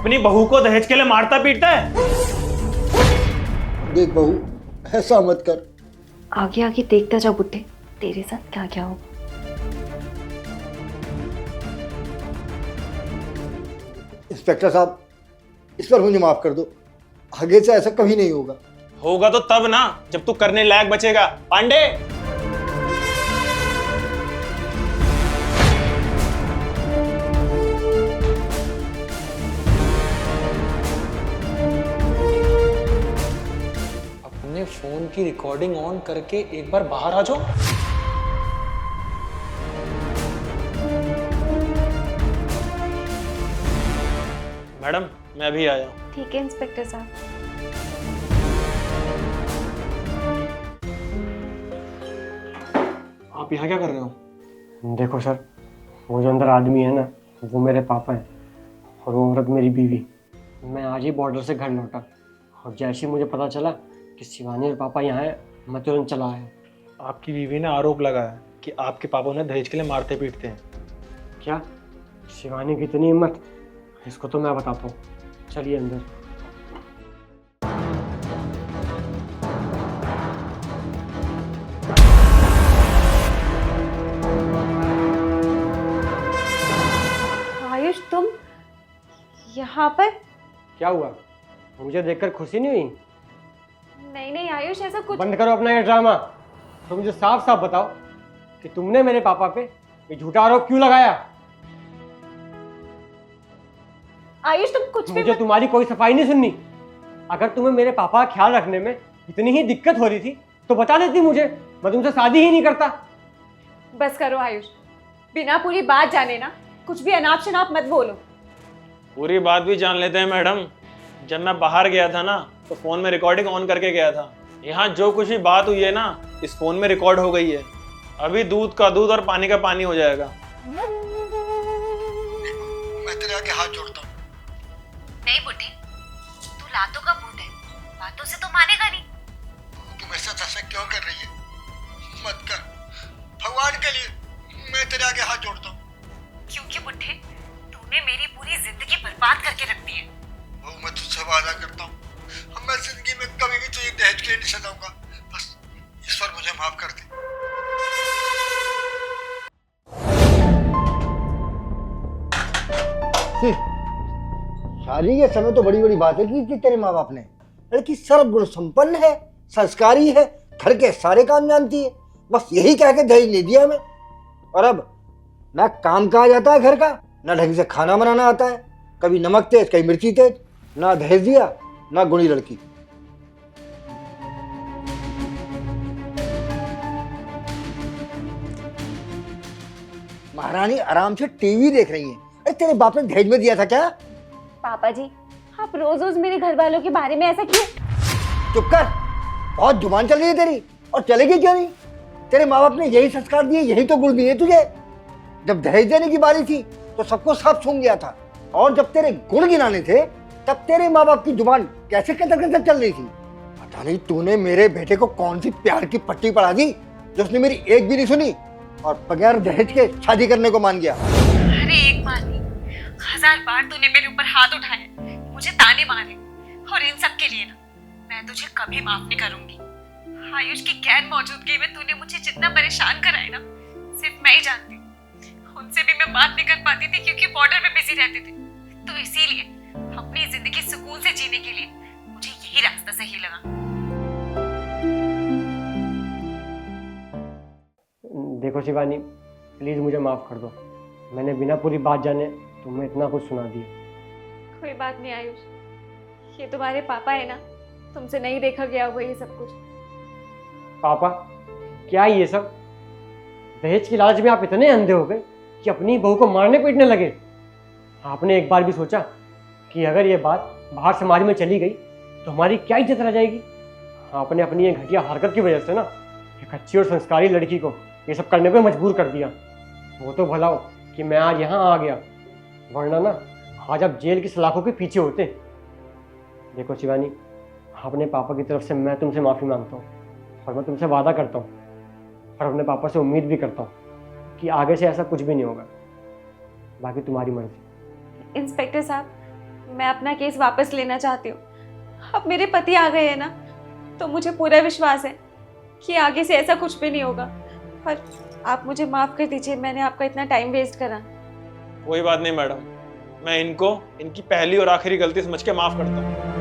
अपनी बहू को दहेज के लिए मारता पीटता है। देख बहू, ऐसा मत कर। आगे आगे देखता जा बुड्ढे, तेरे साथ क्या क्या होगा। इंस्पेक्टर साहब, इस पर मुझे माफ कर दो। आगे से ऐसा कभी नहीं होगा। होगा तो तब ना, जब तू करने लायक बचेगा। पांडे, अपने फोन की रिकॉर्डिंग ऑन करके एक बार बाहर आ जाओ। मैडम मैं अभी आया हूँ। ठीक है इंस्पेक्टर साहब। आप यहाँ क्या कर रहे हो? देखो सर, वो जो अंदर आदमी है ना, वो मेरे पापा हैं और वो औरत मेरी बीवी। मैं आज ही बॉर्डर से घर लौटा और जैसे ही मुझे पता चला कि शिवानी और पापा यहाँ हैं, मैं तुरंत चला आया। आपकी बीवी ने आरोप लगाया कि आपके पापा उन्हें दहेज के लिए मारते पीटते हैं। क्या शिवानी की इतनी हिम्मत? इसको तो मैं बताता हूँ, चलिए अंदर। आयुष, तुम यहाँ पर? क्या हुआ, मुझे देखकर खुशी नहीं हुई? नहीं नहीं आयुष, ऐसा कुछ। बंद करो अपना ये ड्रामा। तो मुझे साफ साफ बताओ कि तुमने मेरे पापा पे ये झूठा आरोप क्यों लगाया? आयुष तुम कुछ भी मुझे तुम्हारी कोई सफाई नहीं सुननी। अगर तुम्हें मेरे पापा का ख्याल रखने में इतनी ही दिक्कत हो रही थी तो बता देती मुझे, मैं तुमसे शादी ही नहीं करता। बस करो आयुष, बिना पूरी बात जाने ना कुछ भी अनाप शनाप मत बोलो। पूरी बात भी जान लेते हैं मैडम। जब मैं बाहर गया था ना, तो फोन में रिकॉर्डिंग ऑन करके गया था। यहाँ जो कुछ भी बात हुई है ना, इस फोन में रिकॉर्ड हो गई है। अभी दूध का दूध और पानी का पानी हो जाएगा। मैं तेरे आगे हाथ जोड़ता हूँ। नहीं बुड्ढे, तू लातों का भूत है, बातों से तो मानेगा नहीं। तुम ऐसा ऐसा क्यों कर रही है? मत कर, भगवान के लिए मैं तेरे आगे हाथ जोड़ता हूँ। क्योंकि बुड्ढे, तूने मेरी पूरी जिंदगी बर्बाद करके रख दी है। वो मैं तुझसे वादा करता हूँ, मैं जिंदगी में कभी भी तुझे दहेज के लिए नहीं सताऊंगा। बस ईश्वर मुझे माफ कर दे। शादी के समय तो बड़ी बड़ी बातें की थी तेरे माँ बाप ने। लड़की सर्वगुण संपन्न है, संस्कारी है, घर के सारे काम जानती है, बस यही कह के दहेज ले दिया हमें। और अब ना काम कहा जाता है घर का, ना ढंग से खाना बनाना आता है, कभी नमक तेज कभी मिर्ची तेज, ना दहेज दिया ना गुणी लड़की। महारानी आराम से टीवी देख रही है। अरे तेरे बाप ने दहेज में दिया था क्या? पापा जी, आप रोज रोज मेरे घर वालों के बारे में ऐसा क्यों? चुप कर, बहुत जुबान चल रही है तेरी, और चलेगी क्यों नहीं? तेरे माँ बाप ने यही संस्कार दिए, यही तो गुण दिए तुझे। जब दहेज देने की बारी थी तो सबको साफ सूंघ गया था, और जब तेरे गुण गिनाने थे तब तेरे माँ बाप की जुबान कैसे कतर कतर चल रही थी। पता नहीं तूने मेरे बेटे को कौन सी प्यार की पट्टी पढ़ा दी जो उसने मेरी एक भी नहीं सुनी और बगैर दहेज के शादी करने को मान गया। अरे एक बार नहीं, 1000 बार तूने मेरे ऊपर हाथ उठाए, मुझे ताने मारे, और इन सब के लिए ना मैं तुझे कभी माफ नहीं करूंगी। आयुष की गैर मौजूदगी में तूने मुझे जितना परेशान कराया ना, सिर्फ मैं ही जानती। उनसे भी मैं बात नहीं कर पाती थी क्योंकि बॉर्डर पे बिजी रहते थे। तो इसीलिए अपनी जिंदगी सुकून से जीने के लिए मुझे यही रास्ता सही लगा। देखो शिवानी, प्लीज मुझे माफ कर दो। मैंने बिना पूरी बात जाने तुम्हें इतना कुछ सुना दिया। कोई बात नहीं आयुष, ये तुम्हारे पापा है ना, तुमसे नहीं देखा गया होगा ये सब कुछ। पापा? क्या ये सब? दहेज की लालच में आप इतने अंधे हो गए कि अपनी बहू को मारने पीटने लगे। आपने एक बार भी सोचा कि अगर ये बात बाहर समाज में चली गई तो हमारी क्या इज्जत रह जाएगी? आपने अपनी ये घटिया हरकत की वजह से ना एक अच्छी और संस्कारी लड़की को ये सब करने पे मजबूर कर दिया। वो तो भला हो कि मैं आज यहाँ आ गया, वरना ना आज आप जेल की सलाखों के पीछे होते। देखो शिवानी, अपने पापा की तरफ से मैं तुमसे माफ़ी मांगता हूँ और मैं तुमसे वादा करता हूँ और अपने पापा से उम्मीद भी करता हूँ कि आगे से ऐसा कुछ भी नहीं होगा। बाकी तुम्हारी मर्जी। इंस्पेक्टर साहब, मैं अपना केस वापस लेना चाहती हूँ। अब मेरे पति आ गए हैं ना, तो मुझे पूरा विश्वास है कि आगे से ऐसा कुछ भी नहीं होगा। पर आप मुझे माफ़ कर दीजिए, मैंने आपका इतना टाइम वेस्ट करा। कोई बात नहीं मैडम, मैं इनको इनकी पहली और आखिरी गलती समझ के माफ़ करता हूँ।